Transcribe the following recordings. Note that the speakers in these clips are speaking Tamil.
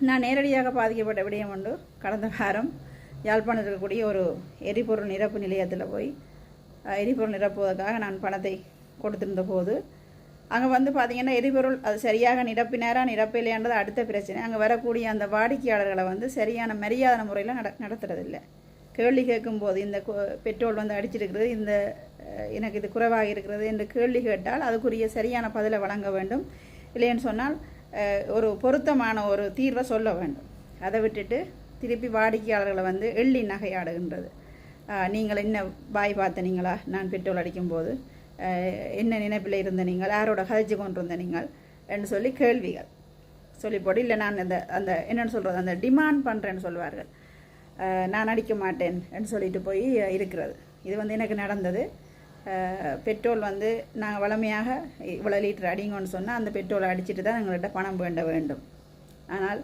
நான் நேரடியாக பாதிக்கப்பட்ட விடயம் உண்டு. கடந்த வாரம் யாழ்ப்பாணத்தில் இருக்கக்கூடிய ஒரு எரிபொருள் நிரப்பு நிலையத்தில் போய் எரிபொருள் நிரப்புவதற்காக நான் பணத்தை கொடுத்திருந்த போது அங்கே வந்து பார்த்திங்கன்னா எரிபொருள் அது சரியாக நிரப்பினாரா நிரப்பில்லையான்றது அடுத்த பிரச்சனை. அங்கே வரக்கூடிய அந்த வாடிக்கையாளர்களை வந்து சரியான மரியாதை முறையில் நடத்துறதில்லை. கேள்வி கேட்கும்போது இந்த பெட்ரோல் வந்து அடிச்சிருக்கிறது, இந்த எனக்கு இது குறைவாக இருக்கிறது என்று கேள்வி கேட்டால் அதுக்குரிய சரியான பதிலை வழங்க வேண்டும். இல்லைன்னு சொன்னால் ஒரு பொருத்தமான ஒரு தீர்வை சொல்ல வேண்டும். அதை விட்டுட்டு திருப்பி வாடிக்கையாளர்களை வந்து எள்ளி நகையாடுகின்றது. நீங்கள் என்ன பாய் பார்த்தனீங்களா, நான் பெட்ரோல் அடிக்கும்போது என்ன நினைப்பில் இருந்த நீங்கள், யாரோட கதைச்சு கொண்டிருந்த நீங்கள் என்று சொல்லி கேள்விகள் சொல்லி போட்டு, இல்லை நான் அந்த என்னென்னு சொல்கிறது, அந்த டிமாண்ட் பண்ணுறேன்னு சொல்லுவார்கள், நான் அடிக்க மாட்டேன் என்று சொல்லிட்டு போய் இருக்கிறது. இது வந்து எனக்கு நடந்தது. பெட்ரோல் வந்து நாங்கள் வளமையாக இவ்வளோ லிட்டர் அடிங்கன்னு சொன்னால் அந்த பெட்ரோலை அடிச்சுட்டு தான் எங்கள்கிட்ட பணம் வேண்ட வேண்டும். ஆனால்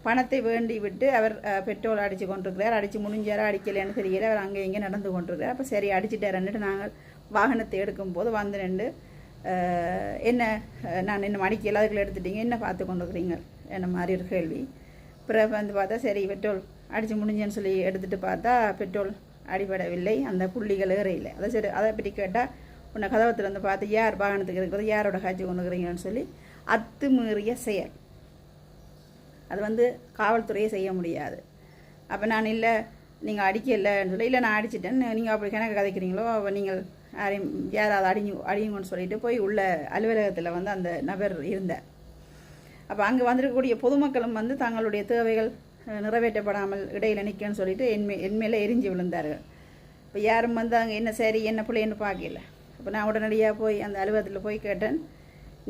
பணத்தை வேண்டி விட்டு அவர் பெட்ரோல் அடித்து கொண்டிருக்கிறார். அடித்து முடிஞ்சாரா அடிக்கலைன்னு தெரியல. அவர் அங்கே இங்கே நடந்து கொண்டிருக்கிறார். அப்போ சரி அடிச்சுட்டாருன்னுட்டு நாங்கள் வாகனத்தை எடுக்கும்போது வந்து ரெண்டு என்ன நான் இன்னும் அடிக்கல, அதுக்குள்ள எடுத்துட்டீங்க, என்ன பார்த்து கொண்டிருக்கிறீங்க என்ன மாதிரி ஒரு கேள்வி. பிறகு வந்து பார்த்தா சரி பெட்ரோல் அடித்து முடிஞ்சேன்னு சொல்லி எடுத்துகிட்டு பார்த்தா பெட்ரோல் அடிபடவில்லை, அந்த புள்ளிகள் ஏறையில்லை. அதை சரி அதை பற்றி கேட்டால் உன்னை கதவத்தில் வந்து பார்த்து யார் வாகனத்துக்கு இருக்கிறது, யாரோட காய்ச்சி கொண்டுக்கிறீங்கன்னு சொல்லி அத்துமீறிய செயல். அது வந்து காவல்துறையை செய்ய முடியாது. அப்போ நான் இல்லை நீங்கள் அடிக்கலைன்னு சொல்லி, இல்லை நான் அடிச்சிட்டேன், நீங்கள் அப்படி கணக்கு கதைக்கிறீங்களோ நீங்கள் யாராவது அடியுங்கன்னு சொல்லிட்டு போய் உள்ள அலுவலகத்தில் வந்து அந்த நபர் இருந்தார். அப்போ அங்கே வந்திருக்கக்கூடிய பொதுமக்களும் வந்து தங்களுடைய தேவைகள் நிறைவேற்றப்படாமல் இடையில் நிற்கன்னு சொல்லிட்டு என்மேலே எரிஞ்சு விழுந்தார்கள். இப்போ யாரும் வந்து அங்கே என்ன சரி என்ன பிள்ளைன்னு பார்க்கல. அப்போ நான் உடனடியாக போய் அந்த அலுவலகத்தில் போய் கேட்டேன்,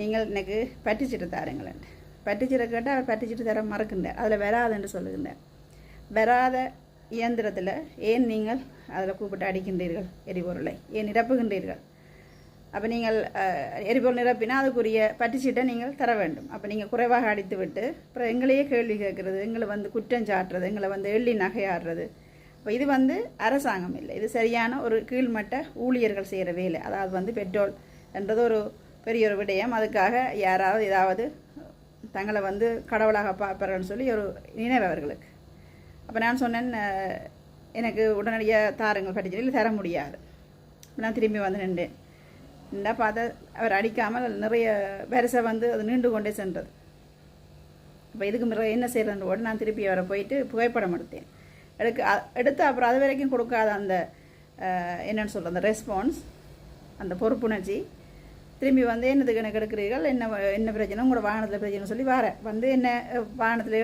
நீங்கள் எனக்கு பற்றிச்சிட்டு தாருங்களேன். பற்றிச்சிட்டு கேட்டால் அவர் பற்றிச்சிட்டு தர மறக்கின்றார். அதில் வராதுன்னு சொல்லுகின்றார். வராத இயந்திரத்தில் ஏன் நீங்கள் அதில் கூப்பிட்டு அடிக்கின்றீர்கள், எரிபொருளை ஏன் நிரப்புகின்றீர்கள்? அப்போ நீங்கள் எரிபொருள் நிரப்பினா அதுக்குரிய பட்டிச்சீட்டை நீங்கள் தர வேண்டும். அப்போ நீங்கள் குறைவாக அடித்து விட்டு அப்புறம் எங்களையே கேள்வி கேட்குறது, எங்களை வந்து குற்றம் சாட்டுறது, எங்களை வந்து எள்ளி நகையாடுறது. இப்போ இது வந்து அரசாங்கம் இல்லை, இது சரியான ஒரு கீழ்மட்ட ஊழியர்கள் செய்கிற வேலை. அதாவது வந்து பெட்ரோல் என்றது ஒரு பெரிய ஒரு விடயம். அதுக்காக யாராவது ஏதாவது தங்களை வந்து கடவுளாக பார்ப்பார்கள்னு சொல்லி ஒரு நினைவு அவர்களுக்கு. அப்போ நான் சொன்னேன், எனக்கு உடனடியாக தாருங்கள் பட்டிச்சீட்டில் தர முடியாது. நான் திரும்பி வந்து நின்றேன். என்ன பார்த்தா அவர் அடிக்காமல் நிறைய வரிசை வந்து அது நீண்டு கொண்டே சென்றது. இப்போ இதுக்கு பிறகு என்ன செய்கிறேன்னு கூட நான் திருப்பி அவரை போயிட்டு புகைப்படம் எடுத்து அப்புறம் அது வரைக்கும் கொடுக்காத அந்த என்னென்னு சொல்கிற அந்த ரெஸ்பான்ஸ், அந்த பொறுப்புணர்ச்சி, திரும்பி வந்து என்னதுக்கு எனக்கு எடுக்கிறீர்கள், என்ன பிரச்சனை, உங்களோட வாகனத்தில் பிரச்சனை சொல்லி வந்து என்ன வாகனத்தில்